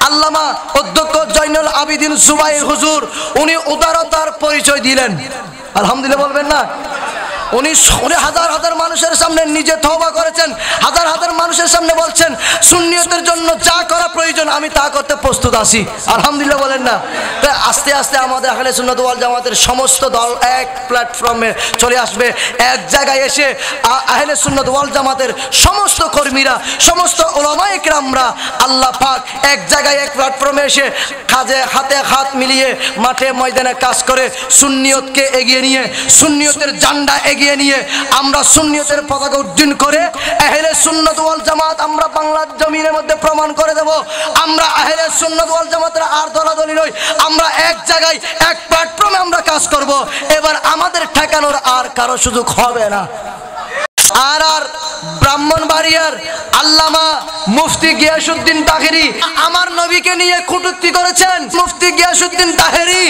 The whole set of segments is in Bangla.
আল্লামা অধ্যক্ষ জয়নুল আবেদিন জুবাইর হুজুর উনি উদারতার পরিচয় দিলেন। আলহামদুলিল্লাহ বলবেন না? উনি হাজার হাজার মানুষের সামনে নিজে তওবা করেছেন, হাজার হাজার মানুষের সামনে বলছেন সুন্নিয়তের জন্য যা করা প্রয়োজন আমি তা করতে প্রস্তুত আছি। আলহামদুলিল্লাহ বলেন না? তাই আস্তে আস্তে আমাদের আহলে সুন্নাত ওয়াল জামাতের সমস্ত দল এক প্ল্যাটফর্মে চলে আসবে, এক জায়গায় এসে আহলে সুন্নাত ওয়াল জামাতের সমস্ত কর্মীরা, সমস্ত উলামায়ে কেরামরা আল্লাহ পাক এক জায়গায় এক প্ল্যাটফর্মে এসে কাজে হাতে হাত মিলিয়ে মাঠে ময়দানে কাজ করে সুন্নিয়তকে এগিয়ে নিয়ে, সুন্নিয়তের ঝান্ডা এগিয়ে নিয়ে আমরা সুন্নিয়তের পতাকা উড্ডীন করে আহলে সুন্নাত ওয়াল জামাত আমরা বাংলার জমিনের মধ্যে প্রমাণ করে দেব আমরা আহলে সুন্নাত ওয়াল জামাতের আর দলাদলি নই, আমরা এক জায়গায় এক প্ল্যাটফর্মে আমরা কাজ করব। এবার আমাদের ঠেকানোর আর কারো সুযোগ হবে না। আর ব্রাহ্মণবাড়িয়ার আল্লামা মুফতি গিয়াসউদ্দিন তাহেরি আমার নবীকে নিয়ে কটূক্তি করেছেন। মুফতি গিয়াসউদ্দিন তাহেরি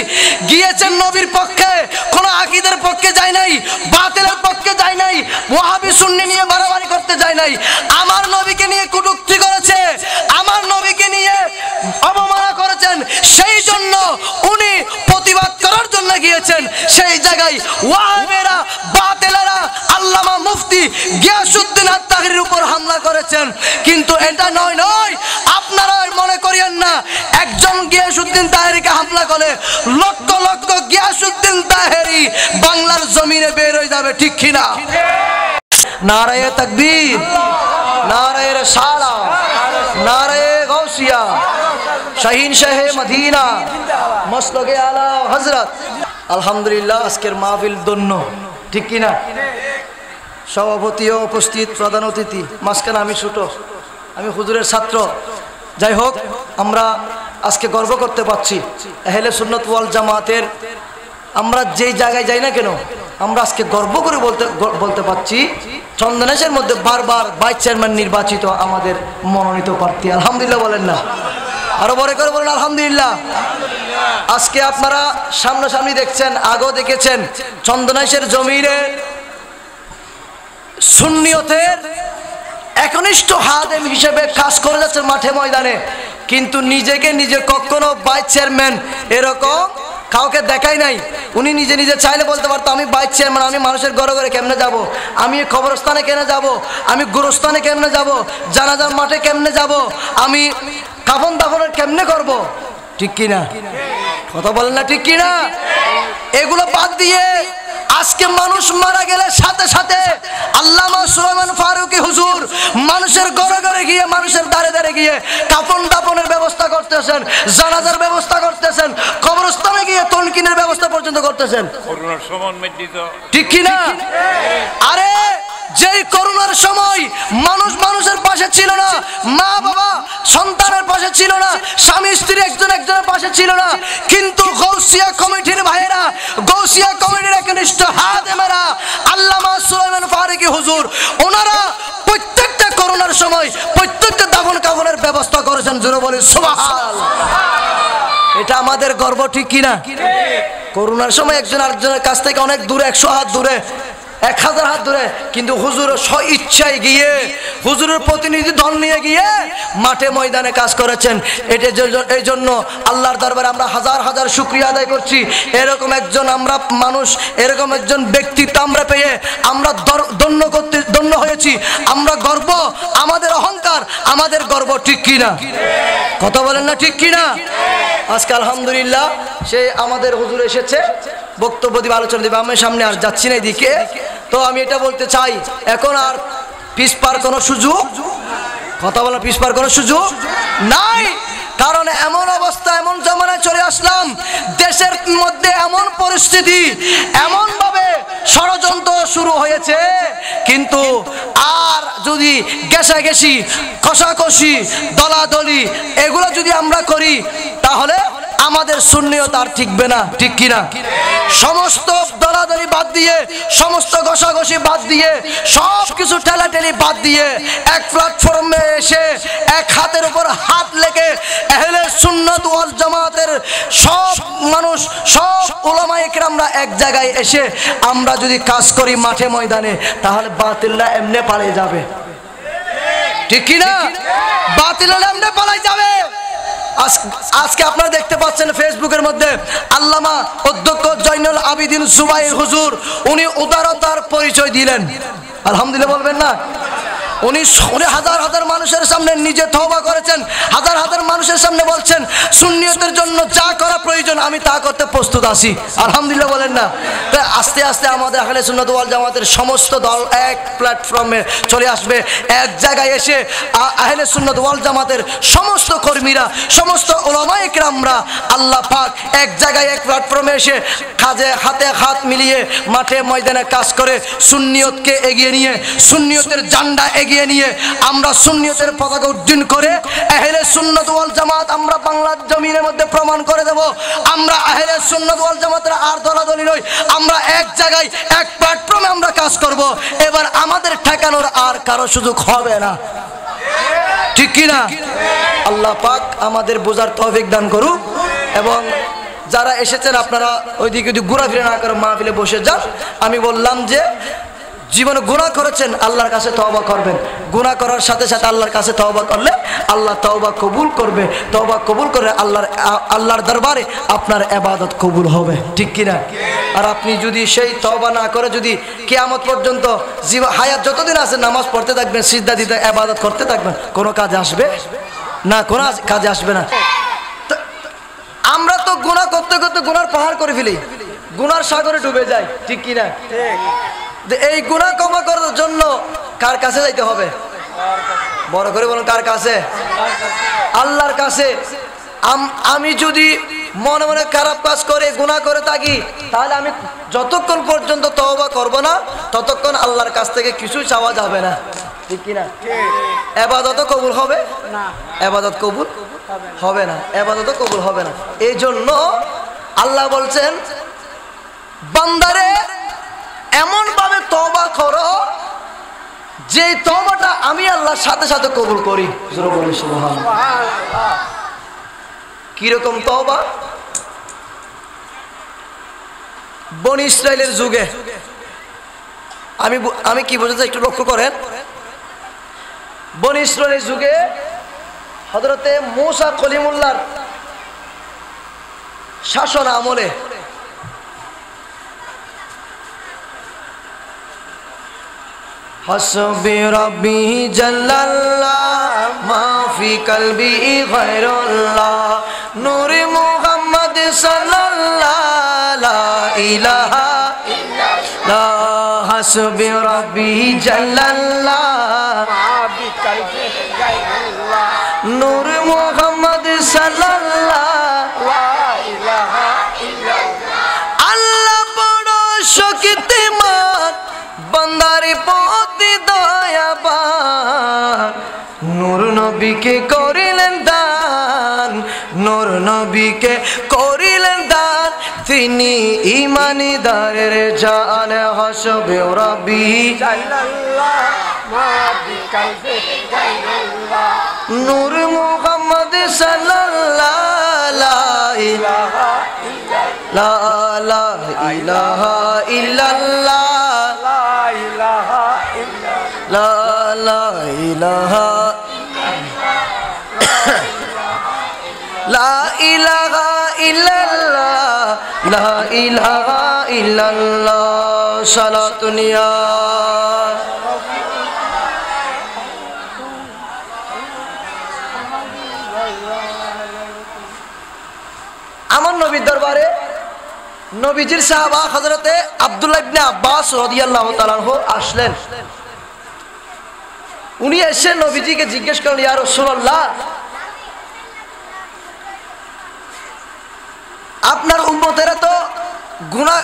গিয়েছেন নবীর পক্ষে, কোন আকীদার পক্ষে যায় নাই, বাতিলের পক্ষে যায় নাই, ওয়াহাবি সুন্নি নিয়ে বাড়াবাড়ি করতে যায় নাই। আমার নবীকে নিয়ে কটূক্তি করেছে, আমার নবীকে নিয়ে অবমাননা করেছেন, সেই জন্য উনি প্রতিবাদ করার জন্য গিয়েছেন। সেই জায়গায় ওয়াহাবিরা বাতিলেরা আল্লামা মুফতি গিয়াসউদ্দিন তাহেরির উপর হামলা করেছেন। কিন্তু এটা নয়, আপনারা মনে করিয়েন না একজন গিয়াসউদ্দিন তাহেরিকে হামলা করে লক্ষ লক্ষ গিয়াসউদ্দিন তাহেরি বাংলার জমিনে বের হয়ে যাবে, ঠিক কিনা? নারায়ে তাকবীর, নারায়ে রিসালাত, নারায়ে গাউসিয়া, শাহীন শাহে মদিনা, মসলকে আলা হযরত। আলহামদুলিল্লাহ আজকের মাহফিল ধন্য, ঠিক কিনা? সভাপতিও উপস্থিত, প্রধান অতিথি, মাঝখানে আমি ছোট, আমি হুজুরের ছাত্র। যাই হোক, আমরা আজকে গর্ব করতে পারছি আহলে সুন্নাত ওয়াল জামাতের। আমরা যেই জায়গায় যাই না কেন আমরা আজকে গর্ব করে বলতে পারছি চন্দনেশের মধ্যে বারবার ভাইস চেয়ারম্যান নির্বাচিত আমাদের মনোনীত প্রার্থী। আলহামদুলিল্লাহ বলেন না? আরো বড় করে বলেন আলহামদুলিল্লাহ। আজকে আপনারা সামনাসামনি দেখছেন, আগেও দেখেছেন চন্দনেশের জমিনে সুন্নিয়তের একনিষ্ঠ হাদেম হিসেবে কাজ করে যাচ্ছে মাঠে ময়দানে, কিন্তু নিজেকে নিজে কখনো ভাইস চেয়ারম্যান এরকম কাউকে দেখাই নাই। উনি নিজে নিজে চাইলে বলতে পারতো আমি ভাইস চেয়ারম্যান, আমি মানুষের ঘরে ঘরে কেমনে যাব, আমি কবরস্থানে কেন যাব, আমি গোরস্থানে কেমনে যাব, জানাজার মাঠে কেমনে যাব, আমি কাফন দাফনের কেমনে করব, ঠিক কিনা? কথা বলেন না, ঠিক কিনা? এগুলো বাদ দিয়ে আজকে মানুষ মারা গেলে সাথে সাথে আল্লামা সুলাইমান ফারুকী হুজুর মানুষের ঘরে ঘরে গিয়ে, মানুষের দাঁড়ে দাঁড়ে গিয়ে কাফন দাফনের ব্যবস্থা করতেছেন, জানাজার ব্যবস্থা করতেছেন, কবরস্থানে গিয়ে তনকিনের ব্যবস্থা পর্যন্ত করতেছেন, ঠিক কিনা? আরে যেই করোনার সময় মানুষ মানুষের পাশে ছিল না, মা বাবা সন্তানের পাশে ছিল না, স্বামী স্ত্রী একজন একজনের পাশে ছিল না, কিন্তু গৌসিয়া কমিটির ভাইয়েরা, গৌসিয়া কমিটির একনিষ্ঠ হাদেমেরা আল্লামা সুলাইমান ফারুকী হুজুর ওনারা প্রত্যেকটা করোনার সময় প্রত্যেকটা দাফন কাফনের ব্যবস্থা করেছেন। জোরে বলি সুবহানাল্লাহ। এটা আমাদের গর্ব, ঠিক কিনা? করোনার সময় একজন আরেকজনের কাছ থেকে অনেক দূরে, 100 হাত দূরে, 1000 হাত দূরে, কিন্তু হুজুর স্ব ইচ্ছায় গিয়ে, হুজুরের প্রতিনিধি দল নিয়ে গিয়ে মাঠে ময়দানে কাজ করেছেন। এই জন্য আল্লাহর দরবারে আমরা হাজার হাজার শুকরিয়া আদায় করছি। এরকম একজন আমরা মানুষ, এরকম একজন ব্যক্তিত্ব আমরা পেয়ে আমরা ধন্য হয়েছি। আমরা গর্ব, আমাদের অহংকার, আমাদের গর্ব, ঠিক কিনা? কথা বলেন না, ঠিক কিনা? আজকে আলহামদুলিল্লাহ সে আমাদের হুজুর এসেছে, বক্তব্য দিবে, আলোচনা দিবে। আমি সামনে আর যাচ্ছি না এদিকে। তো আমি এটা বলতে চাই, এখন আর পিছপার কোনো সুযোগ, কথা বলা পিছপার কোনো সুযোগ নাই। কারণ এমন অবস্থা, এমন জামানায় চলে আসলাম, দেশের মধ্যে এমন পরিস্থিতি, এমন ভাবে ষড়যন্ত্র শুরু হয়েছে, কিন্তু আর যদি ঘেঁষাঘেঁষি, কষাকষি, দলাদলি এগুলো যদি আমরা করি তাহলে আমাদের সুন্নিয়ত আর টিকবে না, ঠিক কিনা? সমস্ত দলাদলি বাদ দিয়ে, সমস্ত ঘষাঘষি বাদ দিয়ে, সব কিছু ঠেলাঠেলি বাদ দিয়ে এক প্ল্যাটফর্মে এসে এক হাতের উপর হাত লেগে আহলে সুন্নাত ওয়াল জামাতের সব মানুষ, সব উলামায়ে কেরামরা এক জায়গায় এসে আমরা যদি কাজ করি মাঠে ময়দানে, তাহলে বাতিলরা এমনি পালিয়ে যাবে, ঠিক কিনা? বাতিলরা এমনি পালিয়ে যাবে। আজকে আপনারা দেখতে পাচ্ছেন ফেসবুকের মধ্যে আল্লামা অধ্যক্ষ জয়নুল আবিদিন জুবাইর হুজুর উনি উদারতার পরিচয় দিলেন। আলহামদুলিল্লাহ বলবেন না? উনি হাজার হাজার মানুষের সামনে নিজে তওবা করেছেন, হাজার হাজার মানুষের সামনে বলছেন সুন্নিয়তের জন্য যা করা প্রয়োজন আমি তা করতে প্রস্তুত আছি। আলহামদুলিল্লাহ বলেন না? তাই আস্তে আস্তে আমাদের আহলে সুন্নাত ওয়াল জামাতের সমস্ত দল এক প্ল্যাটফর্মে চলে আসবে, এক জায়গায় এসে আহলে সুন্নাত ওয়াল জামাতের সমস্ত কর্মীরা, সমস্ত উলামায়ে কেরামরা আল্লাহ পাক এক জায়গায় এক প্ল্যাটফর্মে এসে কাজে হাতে হাত মিলিয়ে মাঠে ময়দানে কাজ করে সুন্নিয়তকে এগিয়ে নিয়ে, সুন্নিয়তের ঝান্ডা এগিয়ে নিয়ে আমরা সুন্নিয়তের পতাকা উড্ডীন করে আহলে সুন্নাত ওয়াল জামাত আমরা বাংলার জমিনের মধ্যে প্রমাণ করে দেব আমরা আহলে সুন্নাত ওয়াল জামাতের আর দলাদলি নই, আমরা এক জায়গায় এক প্ল্যাটফর্মে আমরা কাজ করব। এবার আমাদের ঠেকানোর আর কারো সুযোগ হবে না, ঠিক কি না? আল্লাহ পাক আমাদের বোঝার তৌফিক দান করুক। এবং যারা এসেছেন আপনারা ওইদিকে যদি ঘোরাফেরা না করে মাহফিলে বসে যান। আমি বললাম যে জীবনে গুনাহ করেছেন আল্লাহর কাছে তওবা করবেন, গুনাহ করার সাথে সাথে আল্লাহর কাছে তওবা করলে আল্লাহ তওবা কবুল করবে, তওবা কবুল করে আল্লাহর দরবারে আপনার ইবাদত কবুল হবে, ঠিক কি না? আর আপনি যদি সেই তওবা না করে যদি কিয়ামত পর্যন্ত হায়াত যতদিন আছে নামাজ পড়তে থাকবেন, সিজদা দিতে ইবাদত করতে থাকবেন, কোনো কাজে আসবে না, কোনো কাজে আসবে না। আমরা তো গুনাহ করতে করতে গুনার পাহাড় করে ফেলি, গুনার সাগরে ডুবে যাই, ঠিক কি না? এই গুনাহ ক্ষমা করার জন্য কার কাছে যাইতে হবে? বড় করে বলুন, কার কাছে? আল্লাহর কাছে। আমি যদি মনে মনে খারাপ কাজ করে গুনাহ করে থাকি তাহলে আমি যতক্ষণ পর্যন্ত তওবা করব না ততক্ষণ আল্লাহর কাছ থেকে কিছু চাওয়া যাবে না, ঠিক কি না? ইবাদত কবুল হবে না, ইবাদত কবুল হবে না, ইবাদত কবুল হবে না। এই জন্য আল্লাহ বলছেন বান্দারে এমন ভাবে তওবা করো যে তওবাটা আমি আল্লাহর সাথে সাথে কবুল করি। জোরে বলি সুবহানাল্লাহ। কি রকম তওবা? বনি ইসরাইলের যুগে আমি কি বলতে চাই একটু লক্ষ্য করেন। বনি ইসরাইলের যুগে হযরতে মূসা কলিমুল্লাহর শাসন আমলে হাসবি রব্বি জাল্লাল্লাহ মা ফি কলবি গায়রুল্লাহ নূরে মুহাম্মদ সাল্লাল্লাহু লা ইলাহা ইল্লাল্লাহ হাসবি রব্বি জাল্লাল্লাহ মা ফি কলবি গায়রুল্লাহ নূরে মুহাম্মদ সাল্লাল্লাহু লা ইলাহা ইল্লাল্লাহ। আল্লাহ বড় শক্তিমান বান্দারে প্রতি দয়াবান নূর নবীকে করিলেন দান, নূর নবীকে করিলেন দান তিনি ঈমানদারের জান। হাসবে রব্বি জাল্লাল্লাহ মা ফি কলবি গায়রুল্লাহ নূর মুহাম্মদ সাল্লাল্লাহু লা ইলাহা ইল্লাল্লাহ লা ইলাহা ইল্লাল্লাহ লা ইলাহা লা ইলাহা ইল্লাল্লাহ লা ইলাহা ইল্লাল্লাহ। সালাতুন ইয়া আমার নবীর দরবারে নবীজির সাহাবা হযরতে আব্দুল্লাহ ইবনে আব্বাস রাদিয়াল্লাহু তাআলা আনহু আসলেন। উনি এসে নবীজিকে জিজ্ঞেস করলেন, ইয়া রাসূলুল্লাহ আপনার উম্মতেরা তো গুনাহ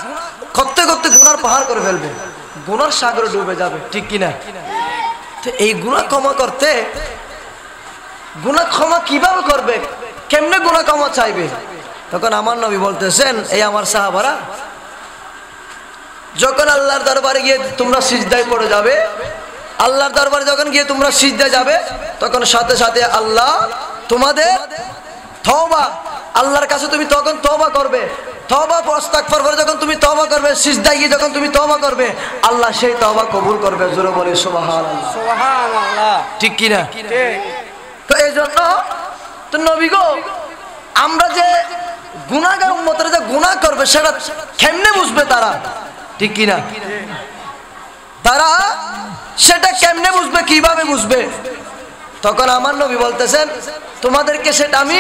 করতে করতে গুনার পাহাড় করে ফেলবে, গুনার সাগরে ডুবে যাবে, ঠিক কি না? তো এই গুনাহ ক্ষমা করতে গুনাহ ক্ষমা কিভাবে করবে, কেমনে গুনাহ ক্ষমা চাইবে? তখন আমার নবী বলতেছেন, এই আমার সাহাবারা যখন আল্লাহর দরবারে গিয়ে তোমরা সিজদায় পড়ে যাবে, আল্লাহর দরবারে যখন গিয়ে তোমরা সিজদায় যাবে তখন সাথে সাথে আল্লাহ তোমাদের তওবা, আল্লাহর কাছে তুমি তখন তওবা করবে, তওবা ইস্তিগফার করে যখন তুমি তওবা করবে, সিজদায় গিয়ে যখন তুমি তওবা করবে আল্লাহ সেই তওবা কবুল করবে। জোরে বলি সুবহানাল্লাহ সুবহানাল্লাহ, ঠিক কি না? ঠিক। তো এই জন্য তো নবী গো আমরা যে গুনাহগার উম্মতরা যে গুনাহ করবে সেটা কেমনে বুঝবে তারা? ঠিক কি না? তারা সেটা কেমনে বুঝবে, কিভাবে বুঝবে? তখন আমার নবী বলতেছেন তোমাদেরকে সেটা আমি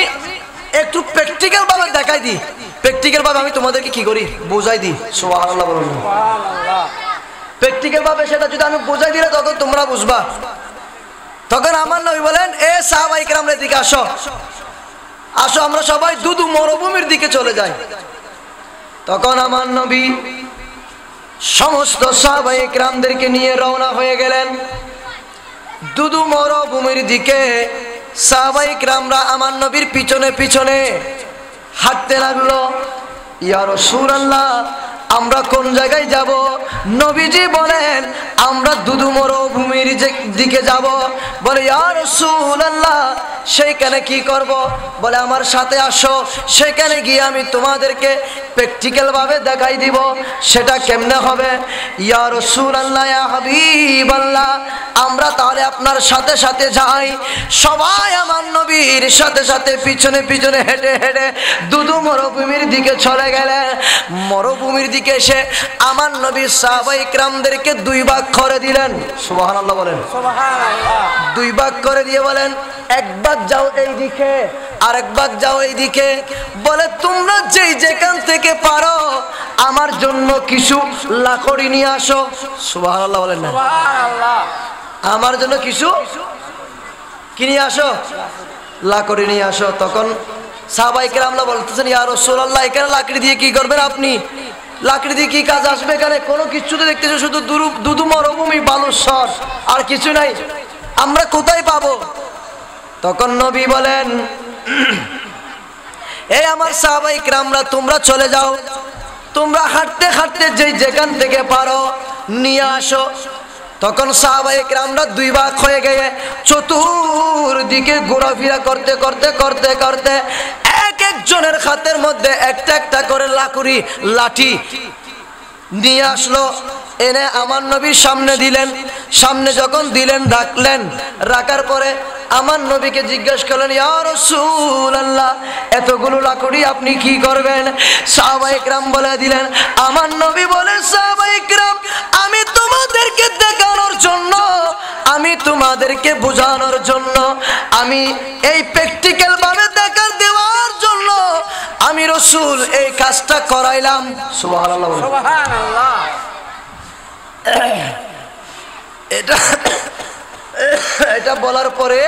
একটু প্র্যাকটিক্যাল ভাবে দেখাই দিই, প্র্যাকটিক্যাল ভাবে আমি তোমাদেরকে কি করি বুঝাই দিই। সুবহানাল্লাহ বলুন। সুবহানাল্লাহ। প্র্যাকটিক্যাল ভাবে সেটা যদি আমি বুঝাই দিলে তখন তোমরা বুঝবা। তখন আমার নবী বলেন এ সাহাবায়ে কেরামরা এদিকে আসো, আসো আমরা সবাই দুদু মরুভূমির দিকে চলে যাই। তখন আমার নবী সমস্ত সাহাবায়ে কেরামদেরকে নিয়ে রওনা হয়ে গেলেন দুদু মরুভূমির দিকে। সাহাবায়ে কেরামরা আমার নবীর পিছনে পিছনে হাঁটতে লাগলো। ইয়া রাসূলুল্লাহ আমরা কোন জায়গায় যাব? নবীজি বলেন আমরা দুদু মরুভূমির দিকে যাব। বলে ইয়া রাসূলুল্লাহ সেইখানে কি করব? বলে আমার সাথে আসো, সেখানে গিয়ে আমি তোমাদেরকে প্র্যাকটিক্যাল ভাবে দেখাই দিব সেটা কেমনে হবে। ইয়া রাসূলুল্লাহ ইয়া হাবিবাল্লাহ আমরা তাহলে আপনার সাথে সাথে যাই। সবাই আমার নবীর সাথে সাথে পিছনে পিছনে হেঁটে হেঁটে দুদু মরুভূমির দিকে চলে গেলেন। মরুভূমির দিকে এসে আমার নবী সাহাবায়ে কেরামদেরকে দুই ভাগ করে দিলেন। সুবহানাল্লাহ বলেন। সুবহানাল্লাহ। দুই ভাগ করে দিয়ে বলেন এক ভাগ যাও এই দিকে আর এক ভাগ যাও এই দিকে। বলে তোমরা যেই যেখান থেকে পারো আমার জন্য কিছু লাকড়ি নিয়ে আসো। সুবহানাল্লাহ বলেন না? সুবহানাল্লাহ। আমার জন্য কিছু কি নিয়ে আসো? লাকড়ি নিয়ে আসো। তখন সাহাবায়ে কেরামরা বলতেছেন ইয়া রাসূলুল্লাহ এখানে লাকড়ি দিয়ে কি করবেন আপনি? লাকড়ি দিয়ে কি কাজ আসবে এখানে? কোনো কিছু তো দেখতেছো শুধু দুদু মরুভূমি বালুর শহর আর কিছু নাই, আমরা কোথায় পাবো? তখন নবী বলেন এই আমার সাহাবায়ে কেরামরা তোমরা চলে যাও, তোমরা হাঁটতে হাঁটতে যেখান থেকে পারো নিয়ে আসো। তখন সাহাবায়ে কেরামরা দুই ভাগ হয়ে গিয়ে চতুর্দিকে ঘোরাফেরা করতে করতে করতে করতে এক একজনের হাতের মধ্যে একটা একটা করে লাকড়ি লাঠি নিয়ে আসলো। এনে আমার নবীর সামনে দিলেন। সামনে যখন দিলেন রাখলেন, রাখার পরে আমার নবীকে জিজ্ঞেস করলেন ইয়া রাসূলুল্লাহ এতগুলো লাকড়ি আপনি কি করবেন? সাহাবায়ে কেরাম বলে দিলেন। আমার নবী বলে সাহাবায়ে কেরাম আমি তোমাদেরকে দেখানোর জন্য, আমি তোমাদেরকে বোঝানোর জন্য, আমি এই প্র্যাকটিক্যাল ভাবে দেখা দেওয়ার জন্য আমি রাসূল এই কাজটা করাইলাম। সুবহানাল্লাহ সুবহানাল্লাহ। এটা বলার পরে,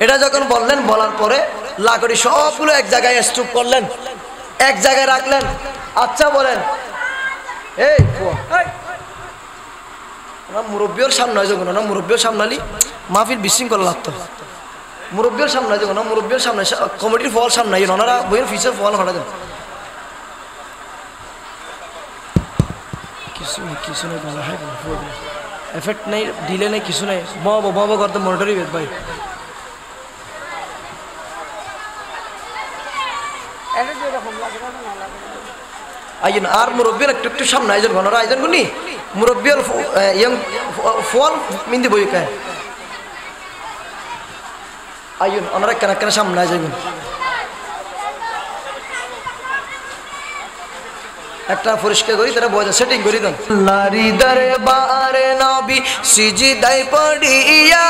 এটা যখন বললেন বলার পরে লাকড়ি সবগুলো এক জায়গায় স্তূপ করলেন, এক জায়গায় রাখলেন। আচ্ছা বলেন এই মুরব্বীর সামনে হয় যখন না, মুরব্বীর সামনালি মাহফিল বিশৃঙ্খলা লাগতো। মুরব্বীর সামনে যখন না, মুরব্বীর সামনে কমিটির ফল সামনে ওনারা বইয়ের ফিসের ফল হঠাৎ কিছু নেই বলা হয় এফেক্ট নেই, ঢিলে নেই, কিছু নেই, বব করতে মনিটরি বেদ ভাই। আইন আর মুরব্বীর একটু একটু সামনে আইজন ঘনরা আইজন গুনি মুরব্বীর ইয়ং ফল মিন্দি বই কায় আইন ওনারা কেন কেন সামনে আইজন একটা পরিষ্কার করি তারা বোঝা সেটিং করি দেন। লারি দরবারে নবী সিজদায় পড়িয়া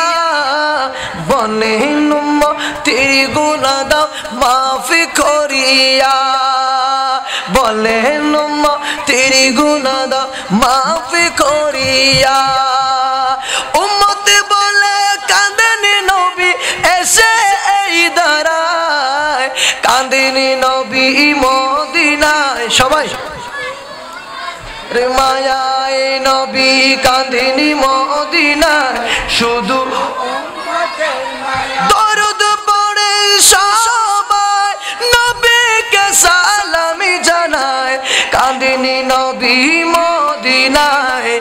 বলেন তেরি গুনাহ দাও মাফি করিয়া, বলেন তেরি গুনাহ দাও মাফি করিয়া। উম্মত বলে কাঁদেনি নবী এসে এই দাঁড়ায়, কাঁদেনি নবী মদিনায়। সবাই রে মায়ায় নবী কাঁদেনি মদিনায়, শুধু দরুদ পড়ে সবাই নবীকে সালামি জানায়, কাঁদেনি নবী মদিনায়।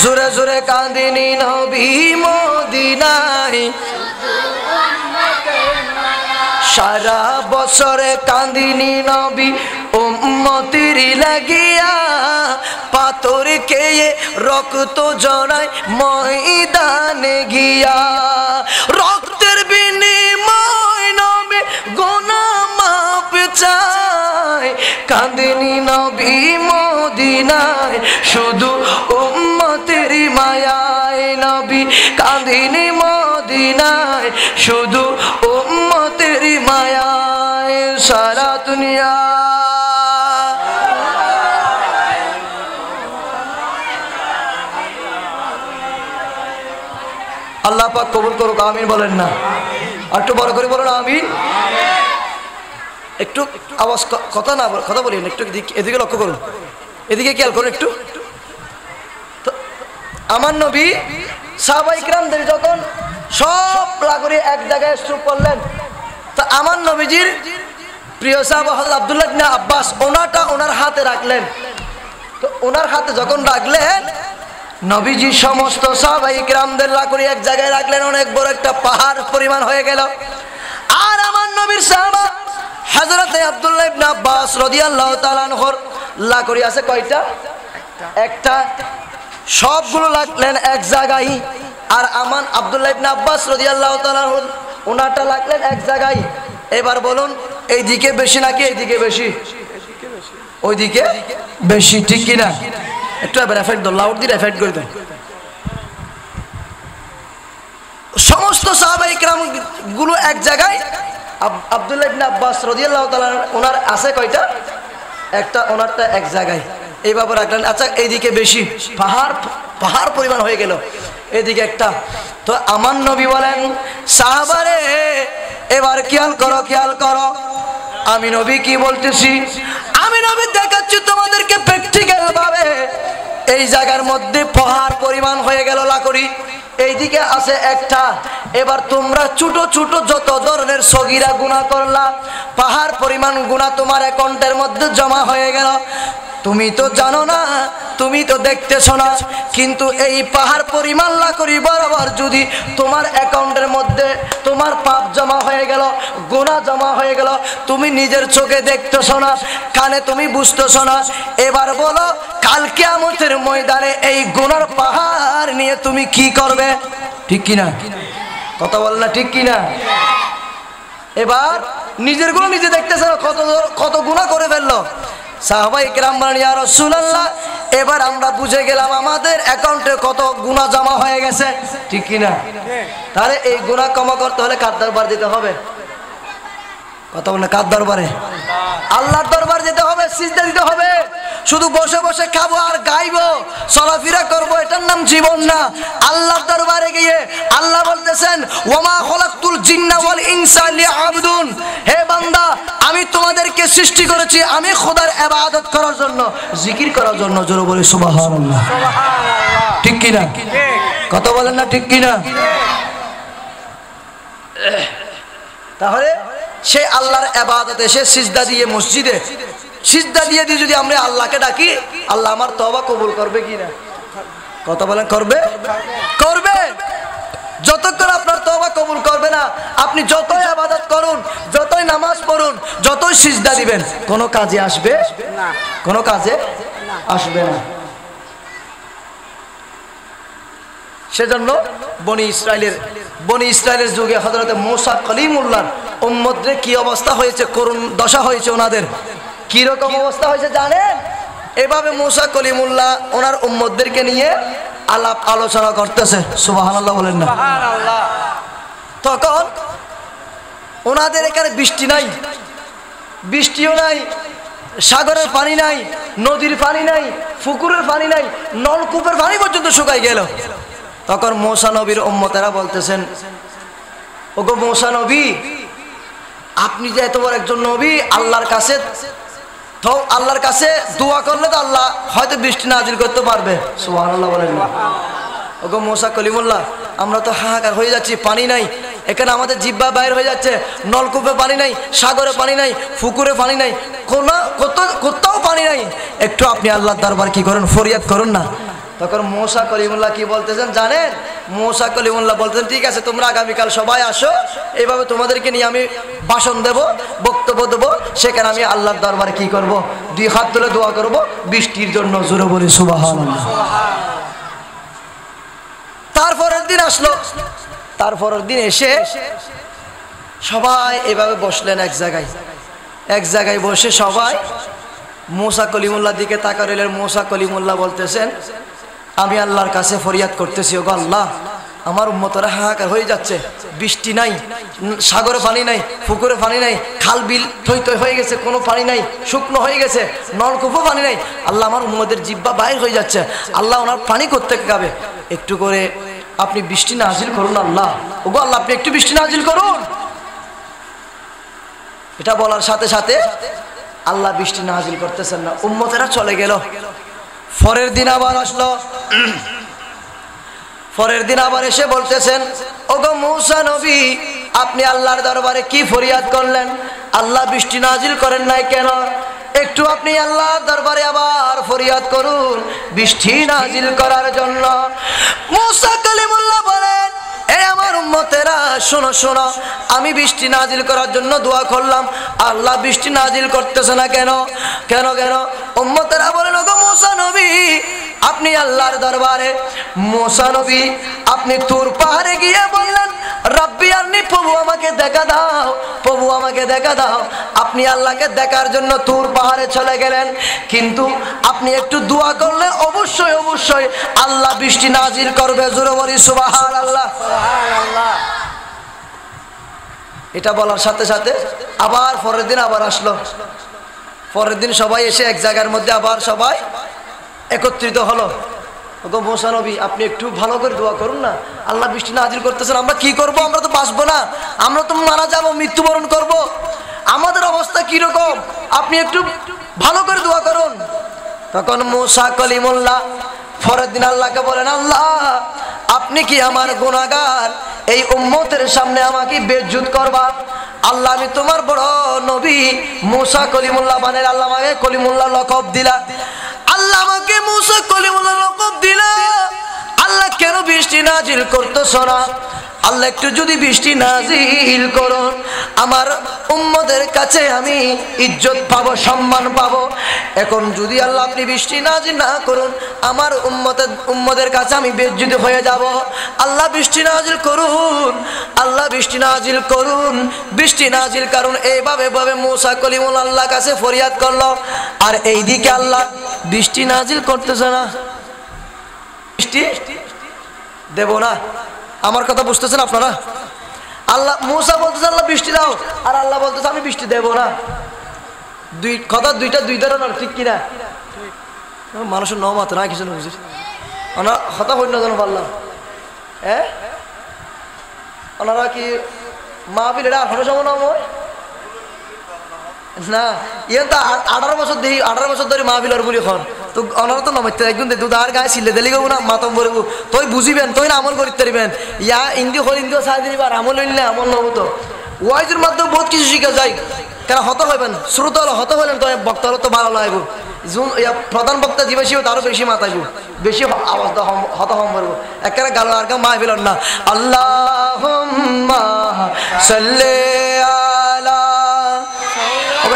জোরে জোরে কাঁদেনি নবী মদিনায়। সারা বছরে কাঁদিনি নবী উম্মতির লাগিয়া, পাথর খেয়ে রক্ত জড়ায় ময়দানে গিয়া, রক্তের বিনিময় চায় কাঁদেনি নবী মদিনায় শুধু উম্মতের মায়ায় নবী কাঁদেনি মদিনায় শুধু উম্মতের মায়ায় সারা দুনিয়া আল্লাহ পাক কবুল করুক আমিন বলেন না একটু বড় করে বলুন আমিন একটু আওয়াজ কথা না কথা বলেন একটু এদিকে লক্ষ্য করুন এদিকে খেয়াল করুন একটু তো আমার নবী সাহাবায়ে কিরামদের যখন সব লাগরে এক জায়গায় স্তূপ করলেন তো আমার নবীজির প্রিয় সাহাবা হযরত আব্দুল্লাহ ইবনে আব্বাস ওনাটা ওনার হাতে রাখলেন তো ওনার হাতে যখন রাখলেন নবীজি সমস্ত সাহাবায়ে কিরামদের লাগরে এক জায়গায় রাখলেন অনেক বড় একটা পাহাড় পরিমাণ হয়ে গেল আর আমার নবীর সাহাবা হযরত আব্দুল্লাহ ইবনে আব্বাস রাদিয়াল্লাহু তাআলা আনহুর লাগরে আছে কয়টা একটা সবগুলো লাগলেন এক জায়গায় আর আমার আব্দুল্লাহ ইবনে আব্বাস রাদিয়াল্লাহু তাআলা ওনাটা লাগলেন এক জায়গায় এবার বলুন এইদিকে বেশি নাকি এইদিকে বেশি ওইদিকে বেশি ঠিক কি না একটু এবার এফেক্ট দাও লাউড দিয়ে এফেক্ট করে দাও সমস্ত সাহাবায়ে কিরাম গুলো এক জায়গায় আব্দুল্লাহ ইবনে আব্বাস রাদিয়াল্লাহু তাআলা ওনার আছে কয়টা একটা ওনারটা এক জায়গায় এইভাবে রাখলেন আচ্ছা এইদিকে বেশি পাহাড় পরিমাণ হয়ে গেল এদিকে একটা তো আমার নবী বলেন সাহাবারে এবার খেয়াল করো আমি নবী কি বলতেছি আমি নবী দেখাচ্ছি তোমাদেরকে প্র্যাকটিক্যাল ভাবে এই জায়গার মধ্যে পাহাড় পরিমাণ হয়ে গেল লাকড়ি এইদিকে আছে একটা এবার তোমরা ছোট ছোট যত ধরনের সগীরা গুনাহ করলা পাহাড় পরিমাণ গুনাহ তোমার অ্যাকাউন্টের মধ্যে জমা হয়ে গেল তুমি তো জানো না তুমি তো দেখতেছো না কিন্তু এই পাহাড় পরিমাণ লাকড়ি বরাবর যদি তোমার অ্যাকাউন্টের মধ্যে তোমার পাপ জমা হয়ে গেল গুনাহ জমা হয়ে গেল তুমি নিজের চোখে দেখতেছো না কানে তুমি বুঝতেছো না এবার বলো কাল কিয়ামতের ময়দানে এই গুনার পাহাড় নিয়ে তুমি কি করবে ঠিক কি না কথা বল না ঠিক কি না এবার নিজের গুনাহ নিজে দেখতেছো না কত গুনাহ করে ফেললো সাহাবায়ে কিরাম বলেন ইয়া রাসূলুল্লাহ এবার আমরা বুঝে গেলাম আমাদের অ্যাকাউন্টে কত গুনাহ জমা হয়ে গেছে ঠিক কি না তাহলে এই গুনাহ ক্ষমা করতে হলে কার দরবার যেতে হবে কথা বলেন কার দরবারে আল্লাহর দরবার যেতে হবে সিজদা দিতে হবে শুধু বসে বসে খাবো আর গাইবো চলাফেরা করবো এটার নাম জীবন না আল্লাহর দরবারে গিয়ে আল্লাহ বলতেছেন ওয়ামা খলাকতুল জিন্না ওয়াল ইনসা লিআবুদুন হে বান্দা আমি তোমাদেরকে সৃষ্টি করেছি আমি খোদার ইবাদত করার জন্য জিকির করার জন্য জোরে বলি সুবহানাল্লাহ সুবহানাল্লাহ ঠিক কি না কথা বলেন না ঠিক কি না তাহলে সে আল্লাহর ইবাদতে সে সিজদা দিয়ে মসজিদে সিজদা দিয়ে যদি আমরা আল্লাহকে ডাকি আল্লাহ আমার তওবা কবুল করবে কি না কথা বলেন করবে করবে যতক্ষণ আপনার তওবা কবুল করবে না আপনি যতই ইবাদত করুন যতই নামাজ পড়ুন যতই সিজদা দিবেন কোনো কাজে আসবে না কোনো কাজে আসবে না সেজন্য বনি ইসরাইলের যুগে হযরত মূসা কলিমুল্লাহর উম্মতদের কি অবস্থা হয়েছে করুণ দশা হয়েছে ওনাদের কি রকম অবস্থা হয়েছে জানেন এভাবে মূসা কলিমুল্লাহ ওনার উম্মতদেরকে নিয়ে আলাপ আলোচনা করতেছে সুবহানাল্লাহ বলেন না সুবহানাল্লাহ তখন ওনাদের এখানে বৃষ্টি নাই বৃষ্টিও নাই সাগরের পানি নাই নদীর পানি নাই পুকুরের পানি নাই নলকূপের পানি পর্যন্ত শুকাই গেল তখন মূসা নবীর উম্মতেরা বলতেছেন ওগো মূসা নবী আপনি যে এত বড় একজন নবী আল্লাহর কাছে দোয়া করলে তো আল্লাহ হয়তো বৃষ্টি নাজিল করতে পারবে সুবহানাল্লাহ বলেন না ওগো মূসা কলিমুল্লাহ আমরা তো হাহাকার হয়ে যাচ্ছি পানি নাই এখানে আমাদের জিহ্বা বাইর হয়ে যাচ্ছে নলকূপে পানি নাই সাগরে পানি নাই পুকুরে পানি নাই কোথাও পানি নাই একটু আপনি আল্লাহর দরবার কি করেন ফরিয়াদ করুন না তখন মূসা কলিমুল্লাহ কি বলতেছেন জানেন মূসা কলিমুল্লাহ বলতেছেন ঠিক আছে তোমরা আগামীকাল সবাই আসো এইভাবে তোমাদেরকে নিয়ে আমি ভাষণ দেব বক্তব্য দেবো সেখানে আমি আল্লাহর দরবারে কি করব দুই হাত তুলে দোয়া করব বৃষ্টির জন্য জোরে বলি সুবহানাল্লাহ তারপরের দিন আসলো তারপরের দিন এসে সবাই এভাবে বসলেন এক জায়গায় এক জায়গায় বসে সবাই মুসা কলিমুল্লাহর দিকে তাকা রইলেন। মুসা কলিমুল্লাহ বলতেছেন, আমি আল্লাহর কাছে ফরিয়াদ করতেছি, ওগো আল্লাহ, আমার উম্মতরা হাহাকার হয়ে যাচ্ছে, বৃষ্টি নাই, সাগরে পানি নাই, পুকুরে পানি নাই, খাল বিল থই থই হয়ে গেছে, কোনো পানি নাই, শুকনো হয়ে গেছে, নলকূপও পানি নাই। আল্লাহ, আমার উম্মতের জিহ্বা বাইর হয়ে যাচ্ছে, আল্লাহ ওনার পানি করতে খাবে, একটু করে আপনি বৃষ্টি নাজিল করুন আল্লাহ, ওগো আল্লাহ আপনি একটু বৃষ্টি নাজিল করুন। এটা বলার সাথে সাথে আল্লাহ বৃষ্টি নাজিল করতেছেন না, উম্মতেরা চলে গেল। পরের দিন আবার আসলো, পরের দিন আবার এসে বলতেছেন, ওগো মুসা নবী, আপনি আল্লাহর দরবারে কি ফরিয়াদ করলেন? আল্লাহ বৃষ্টি নাজিল করেন নাই কেন? একটু আপনি আল্লাহর দরবারে আবার ফরিয়াদ করুন বৃষ্টি নাজিল করার জন্য। মুসা কালিমুল্লাহ বলেন, এই আমার উম্মতেরা শোনো শোনো, আমি বৃষ্টি নাজিল করার জন্য দোয়া করলাম, আল্লাহ বৃষ্টি নাজিল করতেছে না কেন? কেন কেন? উম্মতেরা বলেন, ওগো মুসা নবী, আপনি আল্লাহর দরবারে, মুসা নবী আপনি তুর পাহাড়ে গিয়ে বললেন, রব্বি আরনি, প্রভু আমাকে দেখা দাও, প্রভু আমাকে দেখা দাও। আপনি আল্লাহকে দেখার জন্য তুর পাহাড়ে চলে গেলেন, কিন্তু আপনি একটু দোয়া করলে অবশ্যই অবশ্যই আল্লাহ বৃষ্টি নাজিল করবে। জোরে বলি সুবহানাল্লাহ। এটা বলার সাথে সাথে আবার পরের দিন আবার আসলো। পরের দিন সবাই এসে এক জায়গার মধ্যে আবার সবাই একত্রিত হলো। ওগো মুসা নবী, আপনি একটু ভালো করে দোয়া করুন না, আল্লাহ বৃষ্টি নাজিল করতেছেন, আমরা কি করব? আমরা তো বাঁচবো না, আমরা তো মারা যাব, মৃত্যুবরণ করব, আমাদের অবস্থা কি রকম? আপনি একটু ভালো করে দোয়া করুন। তখন মুসা কলিমুল্লাহ পরের দিন আল্লাহকে বলেন, আল্লাহ আপনি কি আমার গুনাহগার এই উম্মতের সামনে আমাকে বেইজ্জত করবা? আল্লাহ আমি তোমার বড় নবী মুসা কলিমুল্লাহ বানের, আল্লাহ আমাকে কলিমুল্লাহ লকব দিলা, আল্লাহ আমাকে মুসা কলিমুল্লাহ লকব দিলা, আল্লাহ কেন বৃষ্টি নাজিল করতেছ না? আল্লাহ একটু যদি বৃষ্টি নাজিল করুন, আমার উম্মদের কাছে আমি ইজ্জত পাবো, সম্মান পাবো। এখন যদি আল্লাহ আপনি বৃষ্টি নাজিল না করুন, আমার উম্মদের কাছে আমি বেইজ্জত হয়ে যাব। আল্লাহ বৃষ্টি নাজিল করুন, আল্লাহ বৃষ্টি নাজিল করুন, বৃষ্টি নাজিল করুন। এইভাবে ভাবে মুসা কলিমুল্লাহ আল্লাহর কাছে ফরিয়াদ করলো, আর এইদিকে আল্লাহ বৃষ্টি নাজিল করতেছে না, বৃষ্টি দেব না। আমার কথা বুঝতেছেন আপনারা? আল্লাহ, মুসা বলতেছে আল্লাহ বৃষ্টি দাও, আর আল্লাহ বলতেছে আমি বৃষ্টি দেব না। দুই কথা, দুই ধরনের, ঠিক কিনা? মানুষের নমাত না কিছু বুঝিস ওনার হতা হইল না পারলাম। হ্যাঁ, ওনারা কি মাহফিল এটা 18 নয় না, ইয়ে তো 18 বছর দেখি, 18 বছর ধরে মাহফিলর বলি খন তো ওনারা তো নমাইতে একদম দুধার গায়ে ছিলে দিলে গো না, মাতম বলব তুই বুঝিবেন, তুই না আমল করিতে পারিবেন। ইয়া ইন্দি হল ইন্দিও সাই দিবার আমল হইলে আমল নব। তো ওয়াইজের মাধ্যমে বহুত কিছু শিখা যায়, কেন হত হইবেন, শ্রোতা হলে হত হইলেন তো বক্তা হলে তো ভালো লাগব। প্রধান বক্তা যে বেশি তারও বেশি মাতাইব, বেশি আওয়াজ হত হম বলবো, একেবারে গালো আর মা ফেলন না। আল্লাহুম্মা সাল্লি আলা,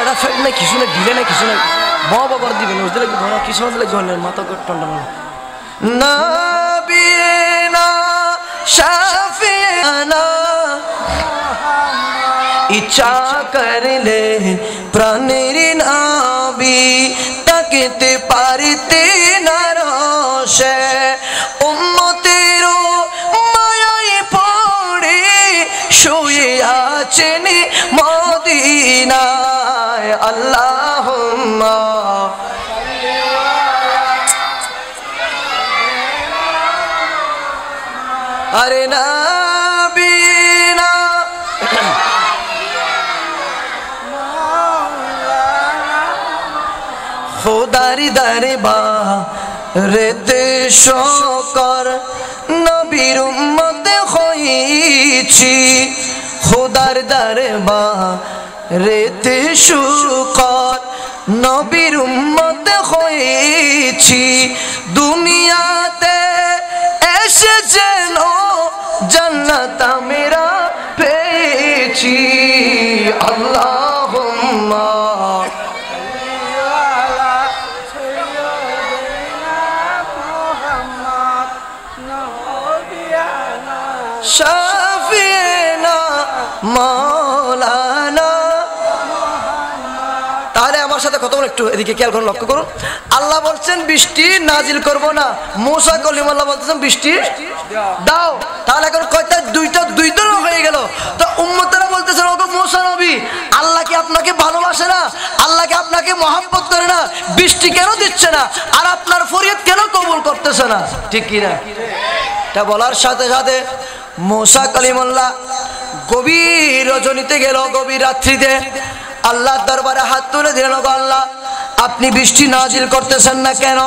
এটা ফেট নাই, কিছু নাই, ঢিলে নাই, কিছু নাই, বাবা করে দিবেন, বুঝলে কিছু হলে জনের মাথা ঠান্ডা না। নবিনা শাফিয়ানা, ইচ্ছা করলে প্রাণের নাবি তাকিতে পারিতে না রসে, উম্মতের মায়ায় পড়ে শুয়ে আছেন মদিনায়। আল্লাহুম্মা আরে নবিনা খোদারি দরবারে শকর নবীর উম্মত হইছি, খোদার দরবারে শকর নবীর উম্মত হইছি, দুনিয়াতে এসে যেন জান্নাত মেরা পেয়েছি। আল্লাহুম্মা শাফিনা মাওলানা সাথে কথা বলুন, একটু এদিকে খেয়াল করুন, লক্ষ্য করুন। আল্লাহ বলছেন বৃষ্টি নাজিল করব না, মুসা কলিমুল্লাহ বলতেছেন বৃষ্টি দাও। তাহলে এখন কয়টা দুই দল হয়ে গেল। তো উম্মতেরা বলতেছেন ওগো মুসা নবী, আল্লাহ কি আপনাকে ভালোবাসে না? আল্লাহ কি আপনাকে মহব্বত করে না? বৃষ্টি কেন দিচ্ছে না? আর আপনার ফরিয়াদ কেন কবুল করতেছে না? ঠিক কি না? এটা বলার সাথে সাথে মুসা কলিমুল্লাহ গভীর রজনীতে গেল, গভীর রাত্রিতে আল্লাহর দরবারে হাত তুলে দিলেন, ওগো আল্লাহ আপনি বৃষ্টি নাজিল করতেছেন না কেন?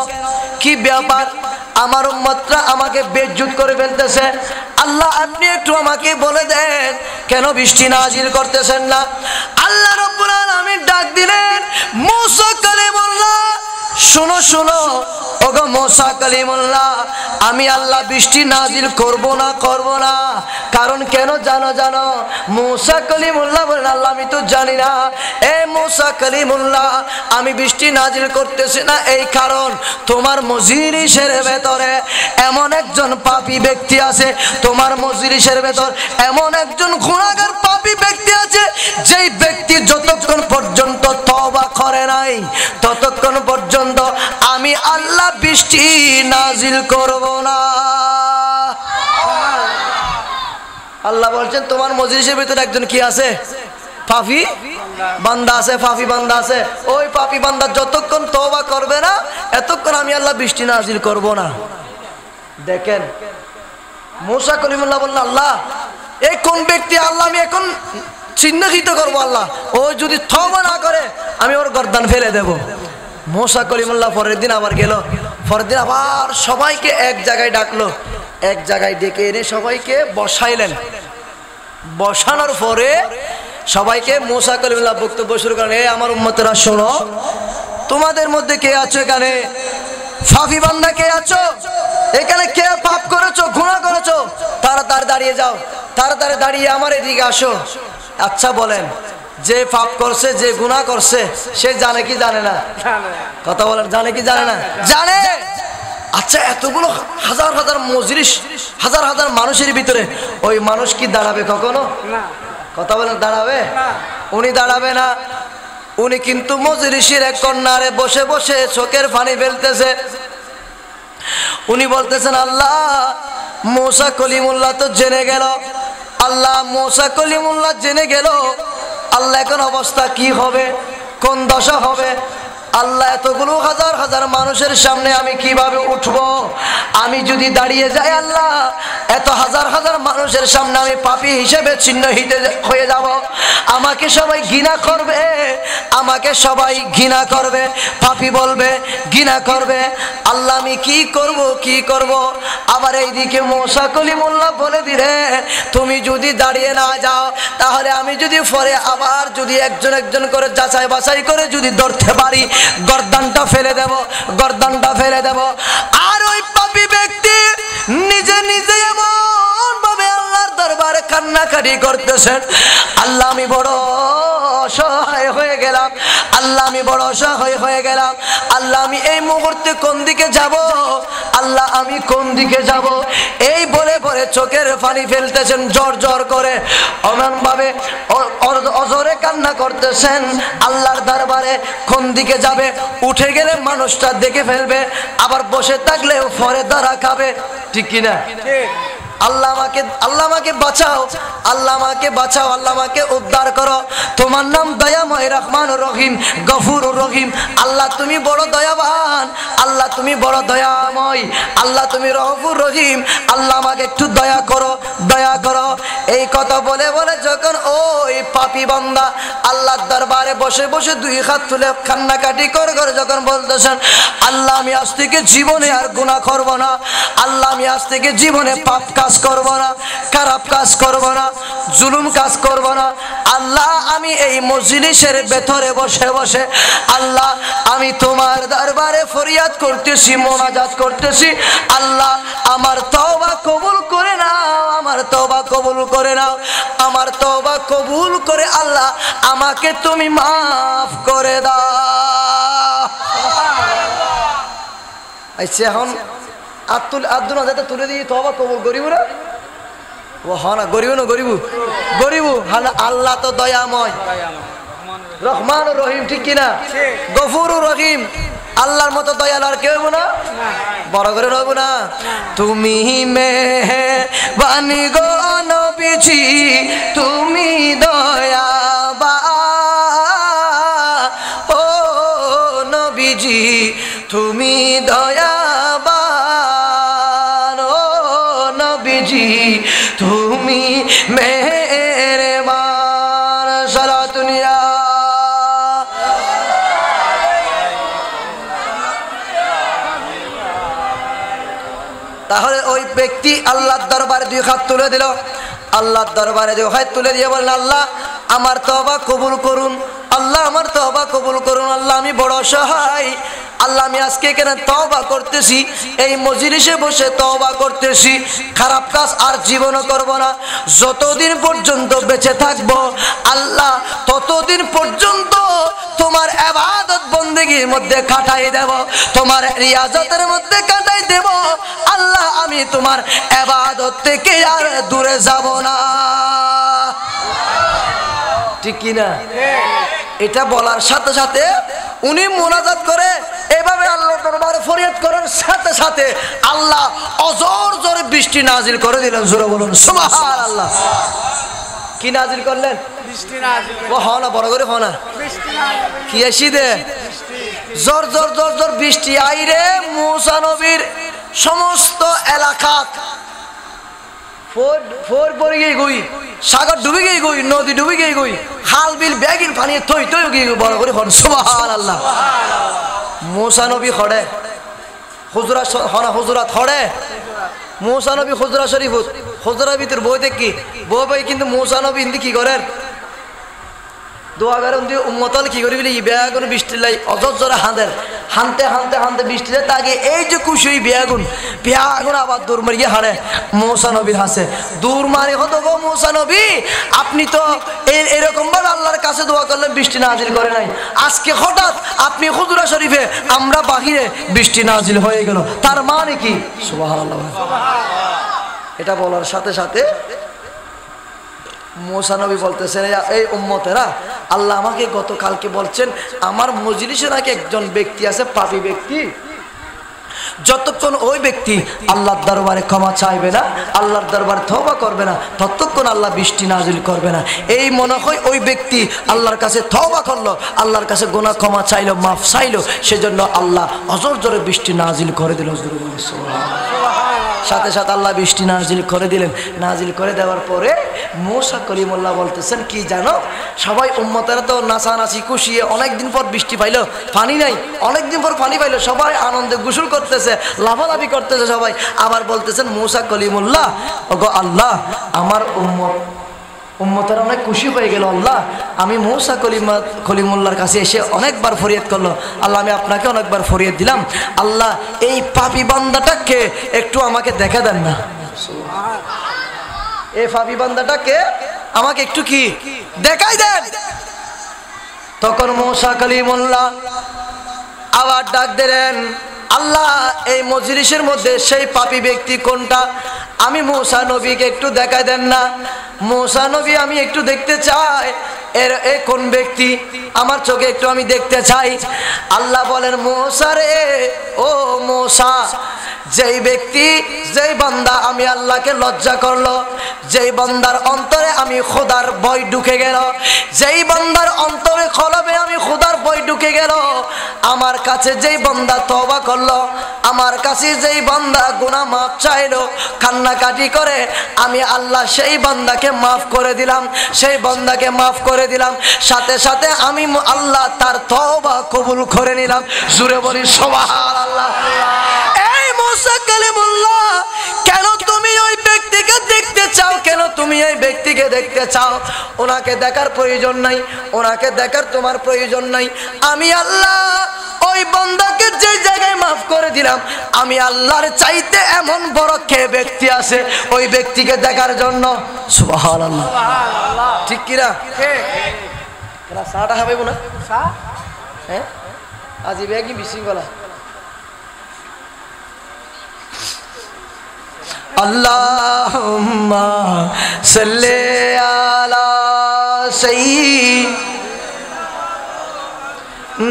কি ব্যাপার? আমার উম্মতরা আমাকে বেইজ্জত করে ফেলতেছে। আল্লাহ আপনি একটু আমাকে বলে দেন কেন বৃষ্টি নাজিল করতেছেন না? আল্লাহ রাব্বুল আলামিন ডাক দিলেন, মুসা কালিমুল্লাহ শোনো শোনো, ওগো মুসা কালিমুল্লাহ, আমি আল্লাহ বৃষ্টি নাজিল করব না। কারণ কেন জানো? মুসা কালিমুল্লাহ বলেন, আল্লাহ আমি তো জানি না। এ মুসা কালিমুল্লাহ, আমি বৃষ্টি নাজিল করতেছি না এই কারণ তোমার মজলিসের ভেতরে এমন একজন পাপী ব্যক্তি আছে, তোমার মজলিসের ভেতর এমন একজন গুনাহগার পাপী ব্যক্তি আছে, যেই ব্যক্তি যতক্ষণ পর্যন্ত তওবা করে নাই ততক্ষণ পর্যন্ত আমি আল্লাহ বৃষ্টি নাজিল করব না। আল্লাহ বলছেন তোমার মজলিসের ভিতরে একজন কি আছে? পাপী বান্দা আছে, পাপী বান্দা আছে। ওই পাপী বান্দা যতক্ষণ তওবা করবে না এতক্ষণ আমি আল্লাহ বৃষ্টি নাজিল করব না। দেখেন মুসা কলিমুল্লাহ বললেন, আল্লাহ এই কোন ব্যক্তি? আল্লাহ আমি এখন চিহ্নিত করবো। আল্লাহ ও যদি তওবা না করে আমি ওর গর্দান ফেলে দেব। মুসা কলিমুল্লাহ পরের দিন আবার গেল, পরের দিন আবার সবাইকে এক জায়গায় ডাকলো, এক জায়গায় ডেকে এনে সবাইকে বসাইলেন। বসানোর পরে সবাইকে মুসা কালিমুল্লাহ বক্তব্য শুরু করেন, এই আমার উম্মতেরা শোনো, তোমাদের মধ্যে কে আছো এখানে? পাপী বান্দা কে আছো এখানে? কে পাপ করেছো, গুনাহ করেছো? তাড়াতাড়ি দাঁড়িয়ে যাও, তাড়াতাড়ি দাঁড়িয়ে আমার এদিকে আসো। আচ্ছা বলেন, যে পাপ করছে, যে গুনাহ করছে, সে জানে কি জানে না? কথা বলেন, জানে কি জানে না? জানে। আচ্ছা এতগুলো হাজার হাজার মজলিস, হাজার হাজার মানুষের ভিতরে ওই মানুষ কি দাঁড়াবে কখনো? কথা বলেন, দাঁড়াবে? উনি দাঁড়াবে না। উনি কিন্তু মজলিসের এক কর্নারে বসে বসে চোখের পানি ফেলতেছে। উনি বলতেছেন, আল্লাহ মুসা কলিমুল্লাহ তো জেনে গেল, আল্লাহ মুসা কলিমুল্লাহ জেনে গেল, আল্লাহ এখন অবস্থা কি হবে, কোন দশা হবে? আল্লাহ এতগুলো হাজার হাজার মানুষের সামনে আমি কিভাবে উঠবো? আমি যদি দাঁড়িয়ে যাই আল্লাহ, এত হাজার হাজার মানুষের সামনে আমি পাপী হিসেবে চিহ্নিত হয়ে যাব। আমাকে সবাই ঘৃণা করবে, আমাকে সবাই ঘৃণা করবে, পাপী বলবে, ঘৃণা করবে। আল্লাহ আমি কি করব? আবার এইদিকে মুসা কলিমুল্লাহ বলে দিলে, তুমি যদি দাঁড়িয়ে না যাও তাহলে আমি যদি পরে আবার যদি একজন একজন করে যাচাই বাছাই করে যদি ধরতে পারি, গর্দানটা ফেলে দেব। আর ওই পাপী ব্যক্তি নিজে নিজে এমন ভাবে আল্লাহর দরবারে কান্নাকাটি করতেছেন, আল্লাহ আমি বড় অসহায় হয়ে গেলাম, আল্লাহ আমি বড় অসহায় হয়ে গেলাম, আল্লাহ আমি এই মুহূর্তে কোন দিকে যাব? আল্লাহ আমি কোন দিকে যাব? এই বলে বলে চোখের পানি ফেলতেছেন জোর জোর করে, এমন ভাবে অজরে কান্না করতেছেন আল্লাহর দরবারে। কোন দিকে যাবে? উঠে গেলে মানুষটা দেখে ফেলবে, আবার বসে থাকলে পরে ধরা খাবে। ঠিক কিনা? আল্লাহ আমাকে বাঁচাও, আল্লাহ আমাকে উদ্ধার করো। তোমার নাম দয়াময় রহমানুর রহিম, গফুরুর রহিম। আল্লাহ তুমি বড় দয়াবান, আল্লাহ তুমি বড় দয়াময়, আল্লাহ তুমি রহফুর রহিম। আল্লাহ আমাকে একটু দয়া করো। এই কথা বলে বলে যখন ওই পাপী বান্দা আল্লাহর দরবারে বসে বসে দুই হাত তুলে কান্নাকাটি করে যখন বলতেছেন, আল্লাহ আমি আজ থেকে জীবনে আর গুনাহ করব না, আল্লাহ আমি আজ থেকে জীবনে পাপ কাজ করব না, খারাপ কাজ করব না, জুলুম কাজ করব না। আল্লাহ আমি এই মজলিসের ভেতরে বসে বসে আল্লাহ আমি তোমার দরবারে ফরিয়াদ করতেছি, মোনাজাত করতেছি, আল্লাহ আমার তওবা কবুল করে নাও, আমার তওবা কবুল করে নাও, আমার তওবা কবুল করে আল্লাহ আমাকে তুমি মাফ করে দাও। আচ্ছা এখন আব্দুল আজাদ তুলে দিয়ে তওবা কবুল করিব না? ও হ্যাঁ না, গরিব না, গরিব হানা। আল্লাহ তো দয়াময়, রহমান ও রহিম, ঠিক কিনা? গফুর ও রহিম, আল্লাহর মতো দয়াল আর কেউ না, বড় করে রইব না। তুমি মেহেরবানি গো নবীজি, তুমি দয়াবান, ও নবীজি তুমি দয়াবান, ও নবীজি তুমি মেহেরবান। সালাতুনিয়া তাহলে ওই ব্যক্তি আল্লাহর দরবারে দুই হাত তুলে দিল, আল্লাহর দরবারে দুই হাত তুলে দিয়ে বললেন, আল্লাহ আমার তওবা কবুল করুন, আল্লাহ আমার তওবা কবুল করুন, আল্লাহ আমি বড় অসহায়, আল্লাহ আমি আজকে এখানে তওবা করতেছি, এই মজলিসে বসে তওবা করতেছি, খারাপ কাজ আর জীবনও করব না, যতদিন পর্যন্ত বেঁচে থাকবো আল্লাহ ততদিন পর্যন্ত তোমার ইবাদত বন্দেগীর মধ্যে কাটাই দেব, তোমার রিয়াজতের মধ্যে কাটাই দেব, আল্লাহ আমি তোমার ইবাদত থেকে আর দূরে যাব না। ঠিক কি না? এটা বলার সাথে সাথে উনি মুনাজাত করে এভাবে আল্লাহর দরবারে ফরিয়াদ করার সাথে সাথে আল্লাহ অজর জোরে বৃষ্টি নাজিল করে দিলেন। জোরে বলুন সুবহানাল্লাহ। কি নাজিল করলেন? বৃষ্টি নাজিল। ও হনা বড় করে হনা কি আসি দে জোর জোর জোর জোর বৃষ্টি আইরে মুসা নবীর সমস্ত এলাকা ফোর পরে গিয়ে গই, সাগর ডুবে গিয়ে গই, নদী ডুবে গিয়ে গই, খাল বিল ব্যাগিন পানি থই থই গিয়ে বড় করে হন সুবহানাল্লাহ। মুসা নবী খড়ে হুজরা হনা হুজরাত খড়ে মুসা নবী হুজরা শরীফ হুজরা ভিতর বই দেখি বই বই কিন্তু মুসা নবী হিন্দি কি করেন দোয়া করেন দিয়ে উম্মতল কি করি বলে বেয়াগুন বৃষ্টির লাই অজর জোরে হাঁদের হানতে হানতে হানতে বৃষ্টি তাকে এই যে খুশি বেয়াগুন বেয়াগুন আবার দূর মারিয়ে হারে মুসা নবীর হাসে দূর মারি হতো গো মুসা নবী, আপনি তো এরকম ভাবে আল্লাহর কাছে দোয়া করলেন বৃষ্টি নাজিল করে নাই, আজকে হঠাৎ আপনি হুজরা শরীফে আমরা বাহিরে বৃষ্টি নাজিল হয়ে গেল, তার মানে কি? সুবহানাল্লাহ। এটা বলার সাথে সাথে মুসা নবী বলতেছেন, এই উম্মতেরা আল্লাহ আমাকে গতকালকে বলছেন আমার মজলিসে নাকি একজন ব্যক্তি আছে পাপী ব্যক্তি, যতক্ষণ ওই ব্যক্তি আল্লাহর দরবারে ক্ষমা চাইবে না, আল্লাহর দরবারে তওবা করবে না, ততক্ষণ আল্লাহ বৃষ্টি নাজিল করবে না। এই মনে হয় ওই ব্যক্তি আল্লাহর কাছে তওবা করলো, আল্লাহর কাছে গুনাহ ক্ষমা চাইলো, মাফ চাইলো, সেজন্য আল্লাহ অজর জোরে বৃষ্টি নাজিল করে দিল। সাথে সাথে আল্লাহ বৃষ্টি নাজিল করে দিলেন। নাজিল করে দেওয়ার পরে মুসা কলিমুল্লাহ বলতেছেন কি জানো, সবাই উম্মতেরা তো নাচানাচি খুশিয়ে অনেকদিন পর বৃষ্টি পাইলো, পানি নাই, অনেকদিন পর পানি পাইলো, সবাই আনন্দে গোসল করতেছে, লাফালাফি করতেছে সবাই। আবার বলতেছেন মুসা কলিমুল্লাহ, ওগো আল্লাহ আমার উম্মতেরা অনেক খুশি হয়ে গেল, আল্লাহ আমি মুসা কলিমুল্লাহর কাছে এসে অনেকবার ফরিয়াদ করলো, আল্লাহ আমি আপনাকে অনেকবার ফরিয়াদ দিলাম, আল্লাহ এই পাপী বান্দাটাকে একটু আমাকে দেখা দেন না, এই পাপী বান্দাটাকে আমাকে একটু কি দেখাই দেন। তখন মুসা কলিমুল্লাহ আবার ডাক দিলেন, আল্লাহ এই মজলিসের মধ্যে সেই পাপী ব্যক্তি কোনটা, আমি মুসা নবীকে একটু দেখাই দেন না, মুসা নবী আমি একটু দেখতে চাই, এ কোন ব্যক্তি আমার চোখে একটু আমি দেখতে চাই। আল্লাহ বলেন মুসা রে, ও মুসা যেই ব্যক্তি যেই বান্দা আমি আল্লাহকে লজ্জা করলো, যেই বান্দার অন্তরে আমি খোদার ভয় ঢুকে গেল, যেই বান্দার অন্তরে কলবে আমি খোদার ভয় ঢুকে গেল, আমার কাছে যেই বান্দা তওবা করলো, আমার কাছে যেই বান্দা গুনাহ মাফ চাইলো, কান্নাকাটি করে, আমি আল্লাহ সেই বান্দাকে মাফ করে দিলাম, সেই বান্দাকে মাফ করে দিলাম, সাথে সাথে আমি আল্লাহ তার তওবা কবুল করে নিলাম। জোরে বলি সুবহানাল্লাহ। এই মুসা কালিমুল্লাহ, কেন তুমি ওই ব্যক্তিকে দেখতে চাও, কেন তুমি এই ব্যক্তিকে দেখতে চাও? ওনাকে দেখার প্রয়োজন নাই, ওনাকে দেখার তোমার প্রয়োজন নাই, আমি আল্লাহ ওই বান্দাকে যে জায়গায় মাফ করে দিলাম, আমি আল্লাহর চাইতে এমন বড় কে ব্যক্তি আছে ওই ব্যক্তিকে দেখার জন্য। সুবহানাল্লাহ। ঠিক কিনা? চাটা খাবে না? হ্যাঁ আজি ব্যাগি বিশৃঙ্খলা। আল্লাহুম্মা সাল্লি আলা সাইয়্যিদিনা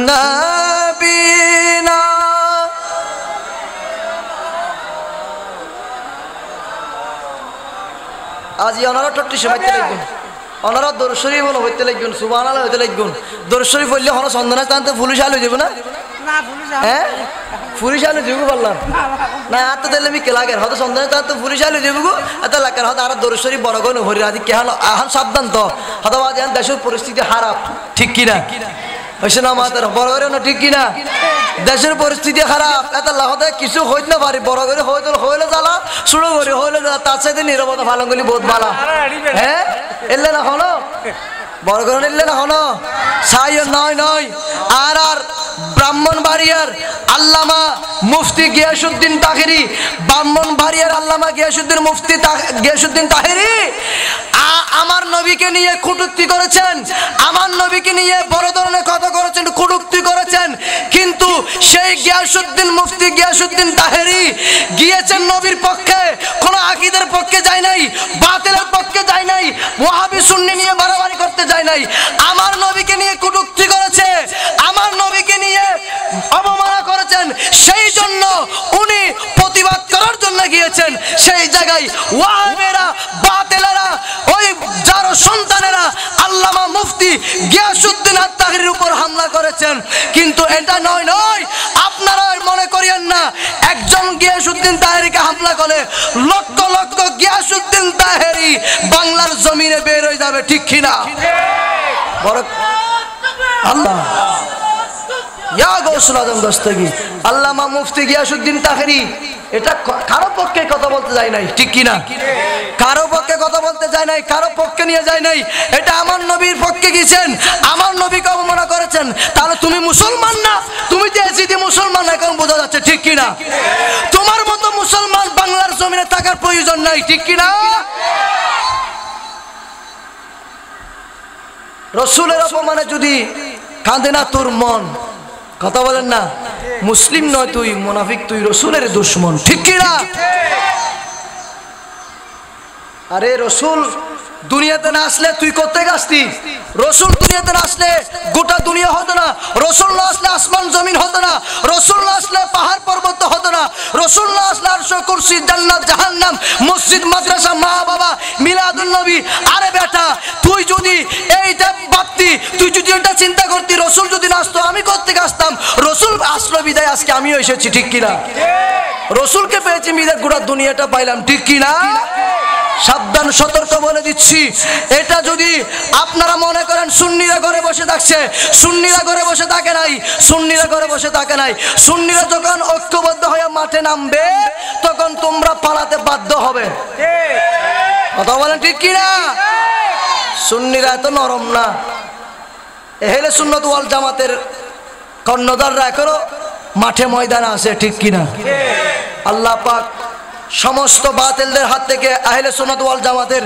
নবীনা আজি ওনারা টট্টি সময়তে লিখবেন ওনারা দরুদ শরীফ বলে হইতে লিখবেন সুবহানাল্লাহ হইতে লিখবেন দরুদ শরীফ বললে হন সন্ধানে তাতে পুলিশ আলো যাবে না হ্যাঁ পুলিশ আলো যাবো বললাম না আর তো দিলে আমি কেলাগের হয়তো সন্ধানে তাতে পুলিশ আলো যাবো এত লাগার হয়তো আর দরুদ শরীফ বড় করে হরি আজি কেহান আহান সাবধান তো হয়তো আজ দেশের পরিস্থিতি খারাপ ঠিক কিনা হয়েছে না আমাদের বড় করে না ঠিক কিনা দেশের পরিস্থিতি খারাপ এত লাহতে কিছু হইতে না পারি বড় করে হইলে জ্বালা শুরু করি হইলে জ্বালা তার সাথে নিরবতা ফালন করলি বহুত ভালো হ্যাঁ এলে না হলো বড় করে এলে না হলো সাই নয় নয় আর আর ব্রাহ্মণবাড়িয়ার আল্লামা মুফতি গিয়াসউদ্দিন তাহেরি ব্রাহ্মণবাড়িয়ার আল্লামা গিয়াসউদ্দিন মুফতি গিয়াসউদ্দিন তাহেরি আমার নবীকে নিয়ে কটূক্তি করেছেন আমার নবীকে নিয়ে বড় ধরনের কথা করেছেন কটূক্তি করেছেন কিন্তু সেই গিয়াসউদ্দিন মুফতি গিয়াসউদ্দিন তাহেরি গিয়েছেন নবীর পক্ষে কোনো আকীদার পক্ষে যায় নাই বাতিলের পক্ষে যায় নাই ওয়াহাবি সুন্নি নিয়ে বাড়াবাড়ি করতে যায় নাই আমার নবীকে নিয়ে কটূক্তি করেছে আমার নবীকে নিয়ে অবমাননা করেছেন সেই জন্য উনি প্রতিবাদ করার জন্য গিয়েছেন সেই জায়গায় ওয়াহাবিরা বাতিলেরা ওই যার সন্তানেরা আল্লামা মুফতি গিয়াসউদ্দিন আত-তাহেরির উপর হামলা করেছেন কিন্তু এটা নয় আপনারা মনে করিয়েন না একজন গিয়াসউদ্দিন তাহেরিকে হামলা করে লক্ষ লক্ষ গিয়াসউদ্দিন তাহেরি বাংলার জমিনে বের হয়ে যাবে ঠিক কিনা বড় আল্লাহ ইয়া গৌসুল আজম দস্তগীর আল্লামা মুফতি গিয়াসউদ্দিন তাহেরি এটা কারো পক্ষে কথা বলতে যায় নাই ঠিক কিনা কারো পক্ষে কথা বলতে যায় নাই কারো পক্ষে নিয়ে যায় নাই এটা আমার নবীর পক্ষে গিয়েছেন আমার নবীকে অবমাননা করেছেন তাহলে তুমি মুসলমান না তুমি যে এসিদি মুসলমান এখন বোঝা যাচ্ছে ঠিক কিনা তোমার মতো মুসলমান বাংলার জমিনে থাকার প্রয়োজন নাই ঠিক কিনা রসুলের অপমানে যদি কাঁদে না তোর মন কথা বলেন না মুসলিম নয় তুই মুনাফিক তুই রসুলের দুশমন ঠিক কিনা আরে রসুল দুনিয়াতে না আসলে তুই কোথায় আসতি রসুল দুনিয়াতে না আসলে গোটা দুনিয়া হতো না রসুল না আসলে আসমান জমিন হতো না রসুল না আসলে পাহাড় পর্বত হতো না রসুল না আসলে আরশ কুরসি জান্নাত জাহান্নাম মসজিদ মাদ্রাসা মা বাবা মিলাদুন নবী আরে বেটা তুই যদি এইটা ভাবতি তুই যদি এটা চিন্তা করতি রসুল যদি না আসতো আমি কোত্থেকে আসতাম রসুল আসলো বিদায় আজকে আমিও এসেছি ঠিক কিনা রসুলকে পেয়েছি বিদায় গোটা দুনিয়াটা পাইলাম ঠিক কিনা সাবধান সতর্ক বলে দিচ্ছি এটা যদি আপনারা মনে করেন সুন্নিরা ঘরে বসে থাকছে সুন্নিরা ঘরে বসে থাকে নাই সুন্নিরা ঘরে বসে থাকে নাই সুন্নিরা যখন ঐক্যবদ্ধ হয়ে মাঠে নামবে তখন তোমরা পালাতে বাধ্য হবে কথা বলেন ঠিক কিনা সুন্নিরা এত নরম না এহলে সুন্নাত ওয়াল জামাতের কর্ণধাররা এখনো মাঠে ময়দানে আছে ঠিক কিনা আল্লাহ পাক সমস্ত বাতিলদের হাত থেকে আহলে সুন্নাত ওয়াল জামাতের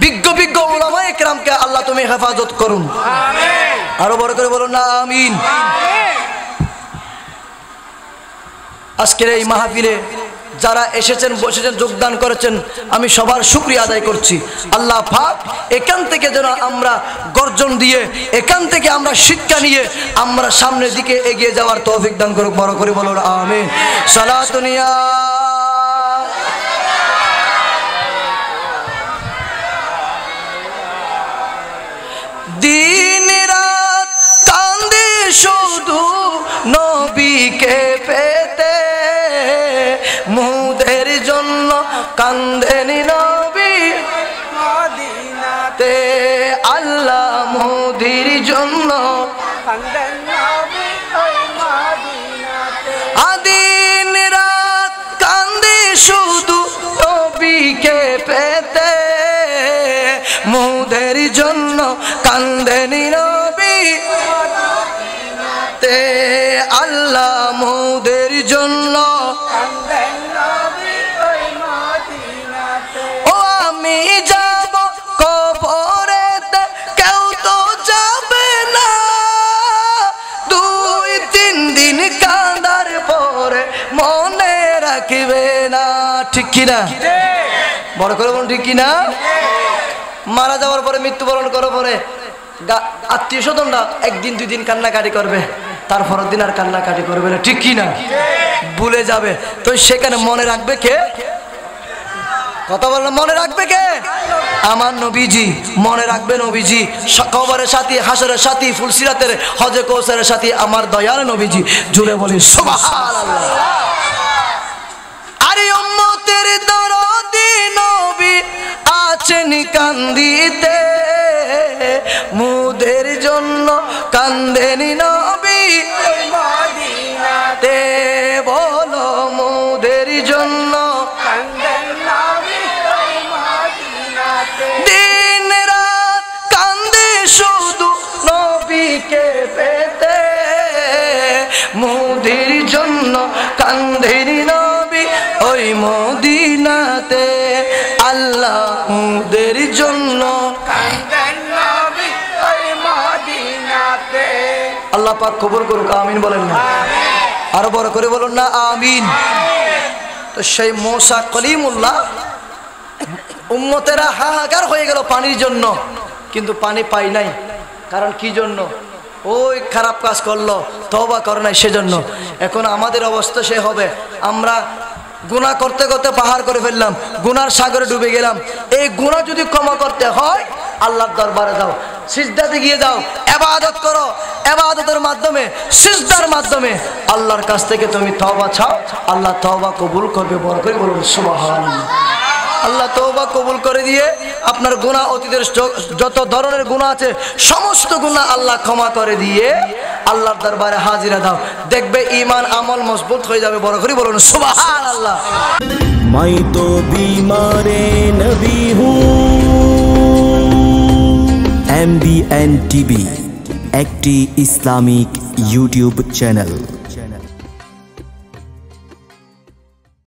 বিজ্ঞ উলামায়ে কেরামকে আল্লাহ তুমি হেফাজত করুন আমিন আরো বড় করে বলুন না আমিন আজকের এই মাহফিলে যারা এসেছেন বসেছেন যোগদান করেছেন আমি সবার শুকরিয়া আদায় করছি আল্লাহ পাক এখান থেকে যেন আমরা গর্জন দিয়ে এখান থেকে আমরা শিক্ষা নিয়ে আমরা সামনের দিকে এগিয়ে যাওয়ার তৌফিক দান করুক বড় করে বলুন আমিন সালাতুনিয়া দিন রাত কান্দে শুধু নবীকে পেতে মুদের জন্য কান্দেন নবী মদিনাতে আল্লাহ মুদির জন্য কান্দেন নবী ওই মদিনাতে দিন রাত কান্দে শুধু নবীকে পেতে মুদের জন্য কান্দেন নবী মদিনাতে আল্লাহ মুদের জন্য কান্দেন নবী ওই মদিনাতে ও আমি যাব কবরেতে কেউ তো যাবে না 2-3 দিন কাঁদার পরে মনে রাখবে না ঠিক কিনা বড় করে বলুন ঠিক কিনা মারা যাওয়ার পরে মৃত্যুবরণ করার পরে আত্মীয় স্বজনরা একদিন দুই দিন কান্নাকাটি করবে, তারপরের দিন আর কান্নাকাটি করবে না, ঠিক কি না? ভুলে যাবে। তো সেখানে মনে রাখবে কে? কথা বললাম, মনে রাখবে কে? আমার নবীজি। মনে রাখবে নবীজি, কবরের সাথী, হাসরের সাথী, ফুলসিরাতের, হজে কৌসারের সাথী আমার দয়াল নবীজি। জুড়ে বলি সুবহানাল্লাহ। আরে উম্মতের দরদি নবী আছেন কান্দিতে, মুদের জন্য কান্দেনি নবী মদিনাতে। বলো মুদের জন্য কান্দেন নবী মদিনাতে। দিন রাত কান্দে শুধু নবীকে পেতে, মুদের জন্য কান্দেনি নবী ওই মদিনাতে। আল্লাহ মুদের জন্য কান্দেন নবী ওই মদিনাতে। আল্লাহ পাক কবুল করুক, আমিন বলেন না? আরো বড় করে বলুন না আমিন। তো সেই মুসা কলিমুল্লাহ উম্মতেরা হাহাকার হয়ে গেল পানির জন্য, কিন্তু পানি পাই নাই। কারণ কি জন্য? ওই খারাপ কাজ করলো, তওবা করে নাই সেজন্য। এখন আমাদের অবস্থা সে হবে, আমরা গুনাহ করতে করতে পাহাড় করে ফেললাম, গুনার সাগরে ডুবে গেলাম। এই গুনাহ যদি ক্ষমা করতে হয় আল্লাহর দরবারে যাও, সিজদাতে গিয়ে যাও, ইবাদত করো। ইবাদতের মাধ্যমে, সিজদার মাধ্যমে আল্লাহর কাছ থেকে তুমি তওবা চাও, আল্লাহ তওবা কবুল করবে। বড় করে বলুন সুবহানাল্লাহ। আল্লাহ তওবা কবুল করে দিয়ে আপনার গুনাহ, অতীতের যত ধরনের গুনাহ আছে সমস্ত গুনাহ আল্লাহ ক্ষমা করে দিয়ে আল্লাহর দরবারে হাজিরা দাও, দেখবে ঈমান আমল মজবুত হয়ে যাবে। বড় করে বলুন সুবহানাল্লাহ। मैं तो बीमारे नबी हूँ। MBN TV একটি ইসলামিক ইউটিউব চ্যানেল।